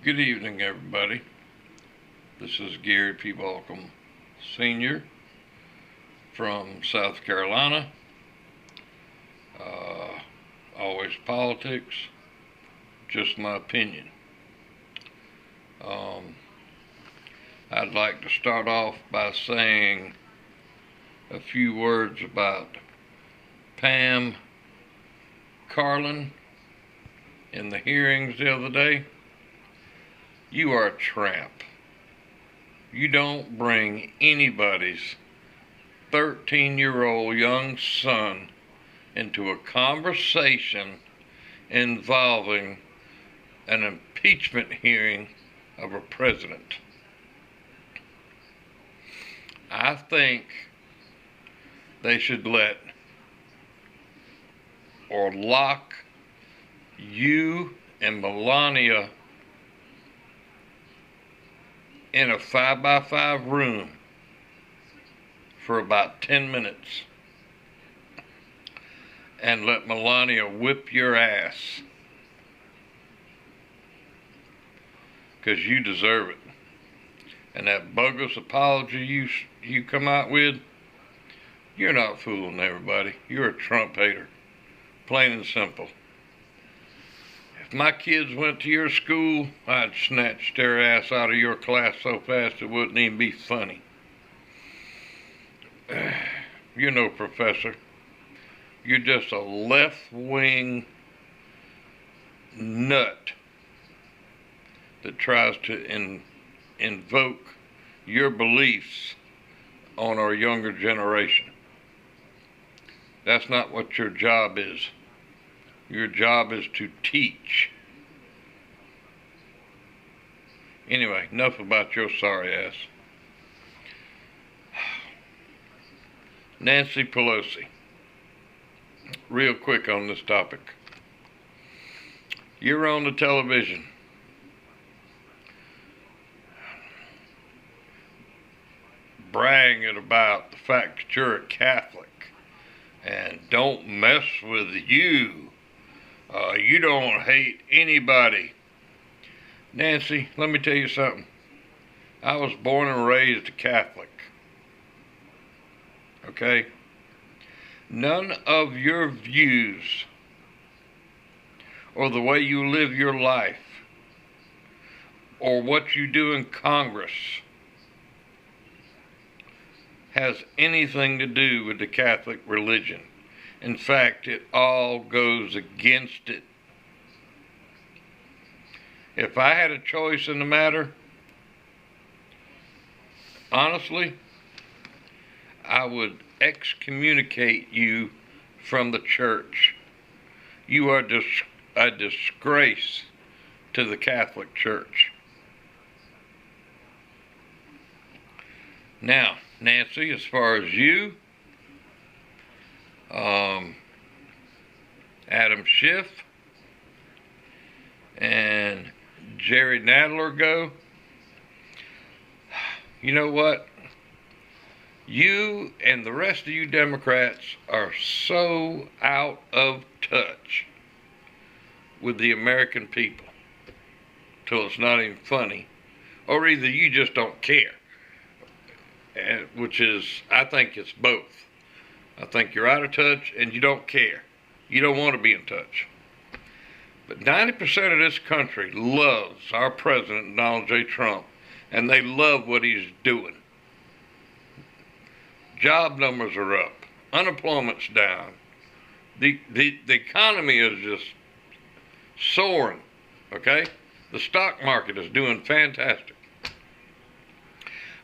Good evening, everybody. This is Gary P. Balcom Sr. from South Carolina. Always politics, just my opinion. I'd like to start off by saying a few words about Pam Carlin in the hearings the other day. You are a tramp. You don't bring anybody's 13-year-old young son into a conversation involving an impeachment hearing of a president. I think they should let or lock you and Melania in a 5x5 room for about 10 minutes and let Melania whip your ass, because you deserve it. And that bogus apology you come out with, you're not fooling everybody. You're a Trump hater, plain and simple. If my kids went to your school, I'd snatch their ass out of your class so fast it wouldn't even be funny. You're no professor. You're just a left-wing nut that tries to invoke your beliefs on our younger generation. That's not what your job is. Your job is to teach. Anyway, enough about your sorry ass. Nancy Pelosi. Real quick on this topic. You're on the television bragging about the fact that you're a Catholic and don't mess with you. You don't hate anybody. Nancy, let me tell you something. I was born and raised a Catholic. Okay? None of your views or the way you live your life or what you do in Congress has anything to do with the Catholic religion. In fact, it all goes against it. If I had a choice in the matter, honestly, I would excommunicate you from the church. You are a disgrace to the Catholic Church. Now, Nancy, as far as you, Adam Schiff, and Jerry Nadler go, you know what? You and the rest of you Democrats are so out of touch with the American people till it's not even funny, or either you just don't care, which is, I think it's both. I think you're out of touch and you don't care. You don't want to be in touch. But 90% of this country loves our president, Donald J. Trump, and they love what he's doing. Job numbers are up. Unemployment's down. The economy is just soaring, okay? The stock market is doing fantastic.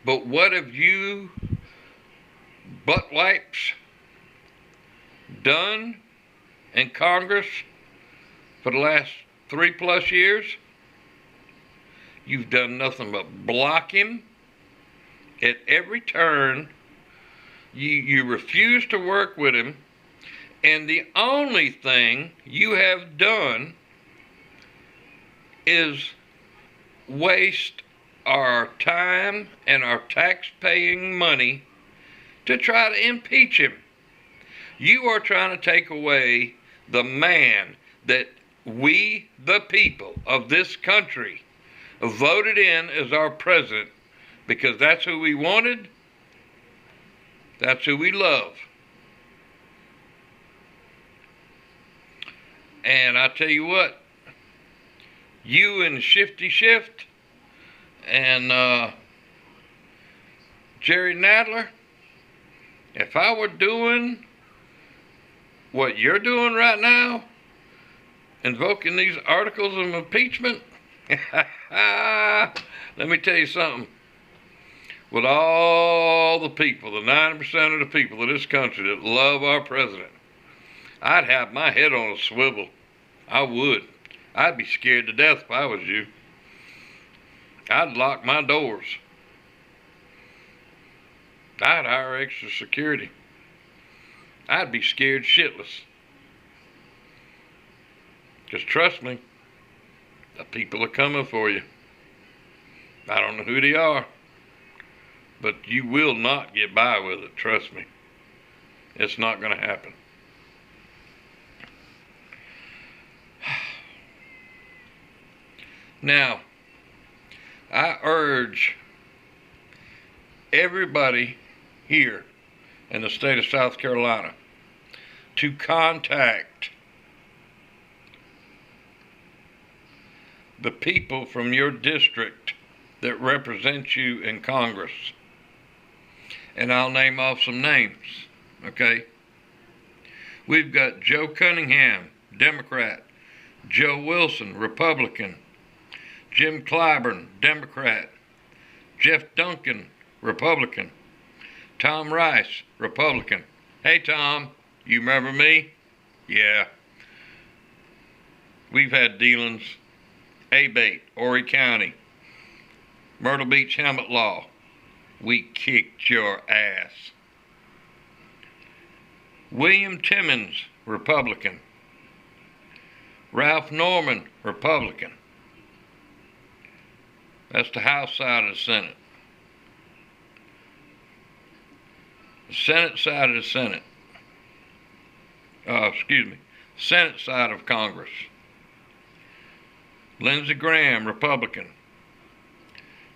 But what have you butt wipes done in Congress for the last 3+ years? You've done nothing but block him at every turn. You refuse to work with him, and the only thing you have done is waste our time and our tax-paying money to try to impeach him. You are trying to take away the man that we, the people of this country, voted in as our president because that's who we wanted, that's who we love. And I tell you what, you and Shifty Shift and Jerry Nadler, if I were doing what you're doing right now, invoking these articles of impeachment, let me tell you something. With all the people, the 90% of the people of this country that love our president, I'd have my head on a swivel. I would. I'd be scared to death if I was you. I'd lock my doors. I'd hire extra security. I'd be scared shitless. Because trust me, the people are coming for you. I don't know who they are, but you will not get by with it, trust me. It's not going to happen. Now, I urge everybody here in the state of South Carolina to contact the people from your district that represent you in Congress. And I'll name off some names, okay? We've got Joe Cunningham, Democrat; Joe Wilson, Republican; Jim Clyburn, Democrat; Jeff Duncan, Republican; Tom Rice, Republican. Hey Tom, you remember me? Yeah. We've had dealings. Abate, Horry County; Myrtle Beach, Hamlet Law. We kicked your ass. William Timmons, Republican; Ralph Norman, Republican. That's the House side of the Senate. The Senate side of the Senate. Senate side of Congress. Lindsey Graham, Republican;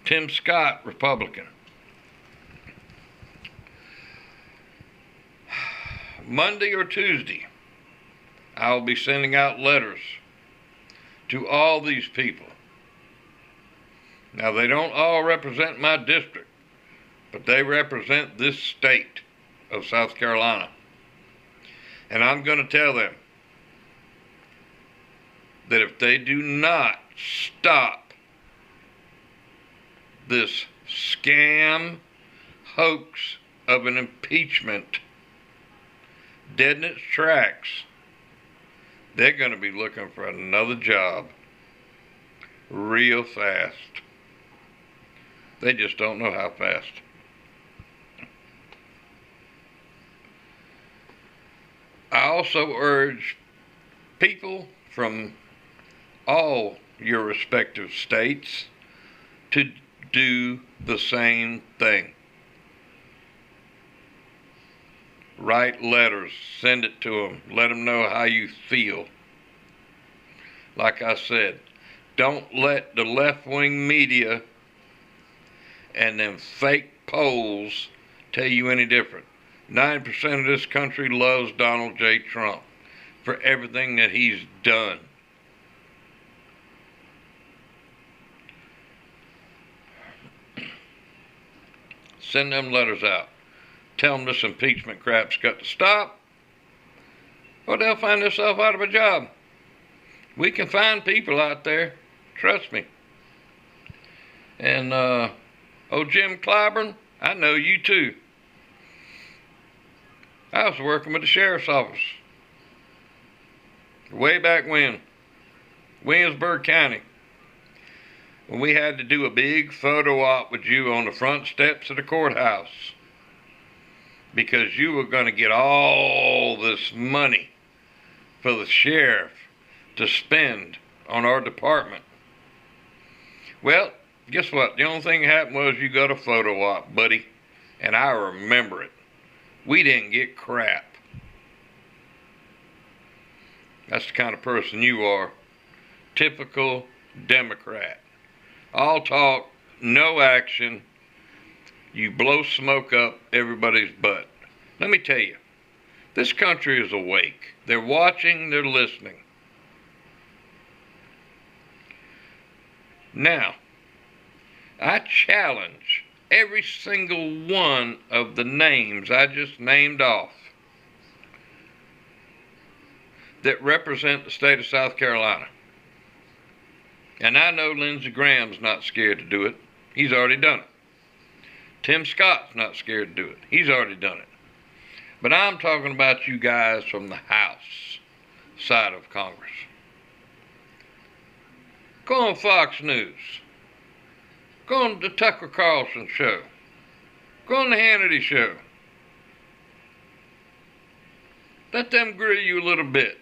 Tim Scott, Republican. Monday or Tuesday, I'll be sending out letters to all these people. Now, they don't all represent my district, but they represent this state of South Carolina. And I'm going to tell them that if they do not stop this scam hoax of an impeachment dead in its tracks, they're going to be looking for another job real fast. They just don't know how fast. I also urge people from all your respective states to do the same thing. Write letters, send it to them, let them know how you feel. Like I said, don't let the left-wing media and them fake polls tell you any different. 9% of this country loves Donald J. Trump for everything that he's done. Send them letters out. Tell them this impeachment crap's got to stop, or they'll find themselves out of a job. We can find people out there, trust me. And, Jim Clyburn, I know you too. I was working with the sheriff's office way back when, Williamsburg County, when we had to do a big photo op with you on the front steps of the courthouse because you were going to get all this money for the sheriff to spend on our department. Well, guess what? The only thing that happened was you got a photo op, buddy, and I remember it. We didn't get crap. That's the kind of person you are. Typical Democrat. All talk, no action. You blow smoke up everybody's butt. Let me tell you, this country is awake. They're watching, they're listening. Now, I challenge every single one of the names I just named off that represent the state of South Carolina. And I know Lindsey Graham's not scared to do it. He's already done it. Tim Scott's not scared to do it. He's already done it. But I'm talking about you guys from the House side of Congress. Go on Fox News. Go on the Tucker Carlson show. Go on the Hannity show. Let them grill you a little bit.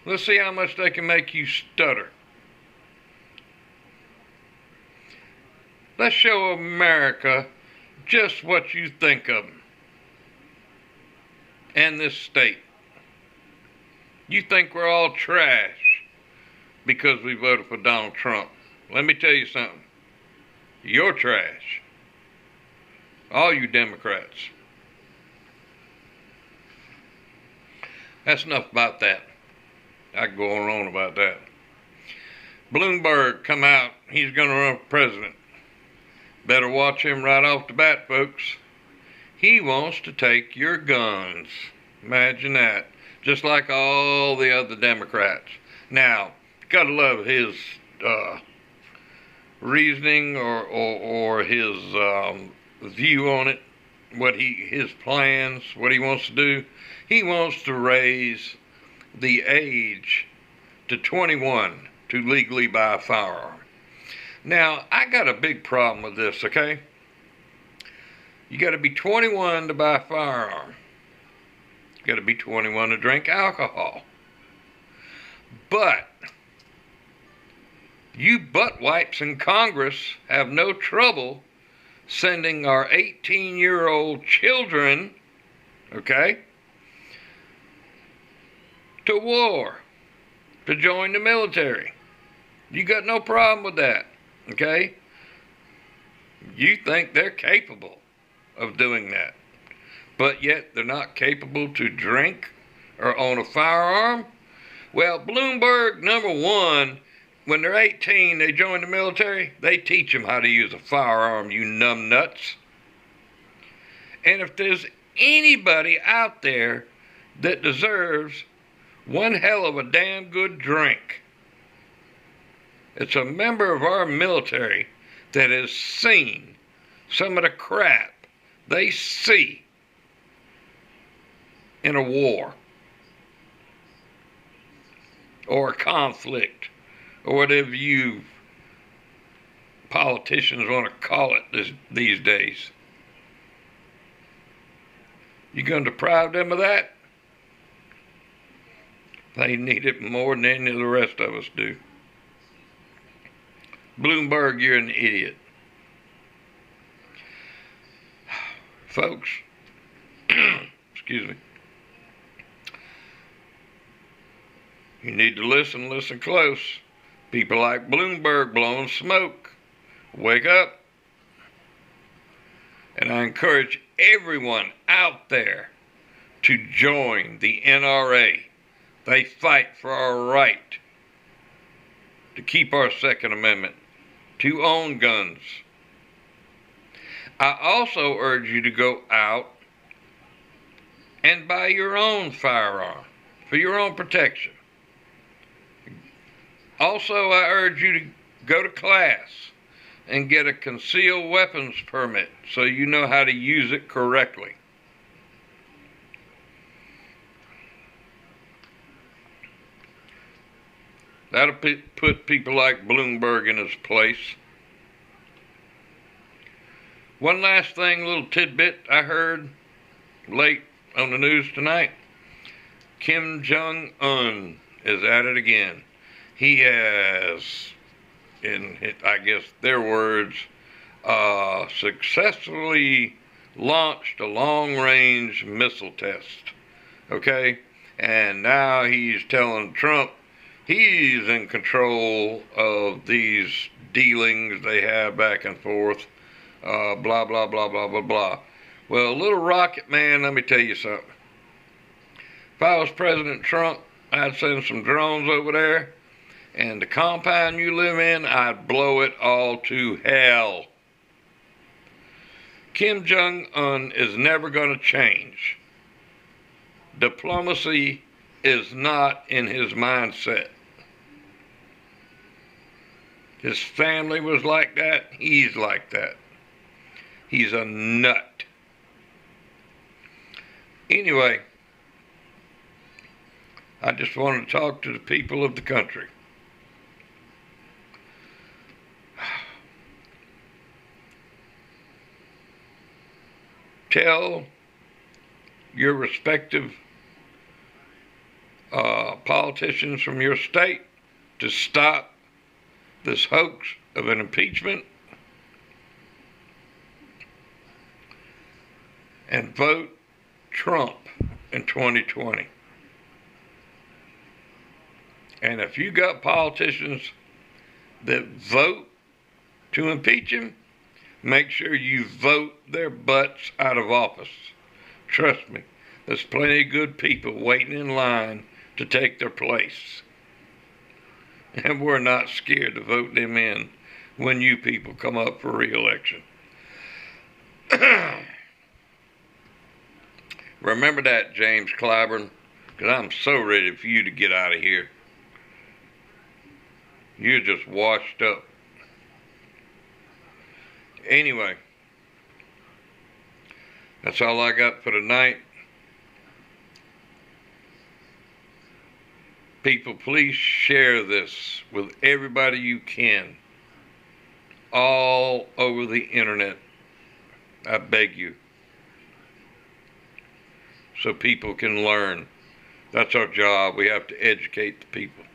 Let's see how much they can make you stutter. Let's show America just what you think of them and this state. You think we're all trash because we voted for Donald Trump. Let me tell you something. You're trash. All you Democrats. That's enough about that. I can go on and on about that. Bloomberg come out. He's going to run for president. Better watch him right off the bat, folks. He wants to take your guns. Imagine that. Just like all the other Democrats. Now, gotta love his reasoning or his view on it. His plans, what he wants to do. He wants to raise the age to 21 to legally buy a firearm. Now, I got a big problem with this, okay? You got to be 21 to buy a firearm. You got to be 21 to drink alcohol. But you butt wipes in Congress have no trouble sending our 18-year-old children, okay, to war, to join the military. You got no problem with that, okay? You think they're capable of doing that, but yet they're not capable to drink or own a firearm? Well, Bloomberg, number one, when they're 18, they join the military, they teach them how to use a firearm, you numbnuts. And if there's anybody out there that deserves one hell of a damn good drink, it's a member of our military that has seen some of the crap they see in a war or a conflict or whatever you politicians want to call it these days. You going to deprive them of that? They need it more than any of the rest of us do. Bloomberg, you're an idiot. Folks, excuse me. You need to listen close. People like Bloomberg blowing smoke. Wake up. And I encourage everyone out there to join the NRA. They fight for our right to keep our Second Amendment, to own guns. I also urge you to go out and buy your own firearm for your own protection. Also, I urge you to go to class and get a concealed weapons permit so you know how to use it correctly. That'll put people like Bloomberg in his place. One last thing, little tidbit I heard late on the news tonight. Kim Jong-un is at it again. He has, in I guess their words, successfully launched a long-range missile test. Okay? And now he's telling Trump he's in control of these dealings they have back and forth, blah, blah, blah, blah, blah, blah. Well, little rocket man, let me tell you something. If I was President Trump, I'd send some drones over there, and the compound you live in, I'd blow it all to hell. Kim Jong-un is never going to change. Diplomacy is not in his mindset. His family was like that. He's like that. He's a nut. Anyway, I just want to talk to the people of the country. Tell your respective politicians from your state to stop this hoax of an impeachment and vote Trump in 2020. And if you got politicians that vote to impeach him, make sure you vote their butts out of office. Trust me, there's plenty of good people waiting in line to take their place. And we're not scared to vote them in when you people come up for re-election. Remember that, James Clyburn, because I'm so ready for you to get out of here. You're just washed up. Anyway, that's all I got for tonight. People, please share this with everybody you can. All over the internet. I beg you. So people can learn. That's our job. We have to educate the people.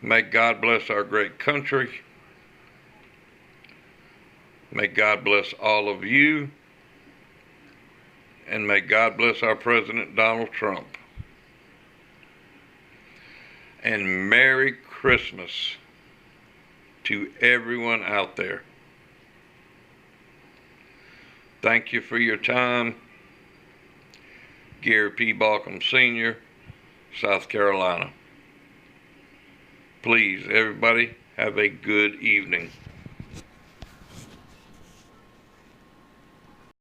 May God bless our great country. May God bless all of you. And may God bless our President Donald Trump. And Merry Christmas to everyone out there. Thank you for your time. Gary P. Balcom Sr., South Carolina. Please, everybody, have a good evening.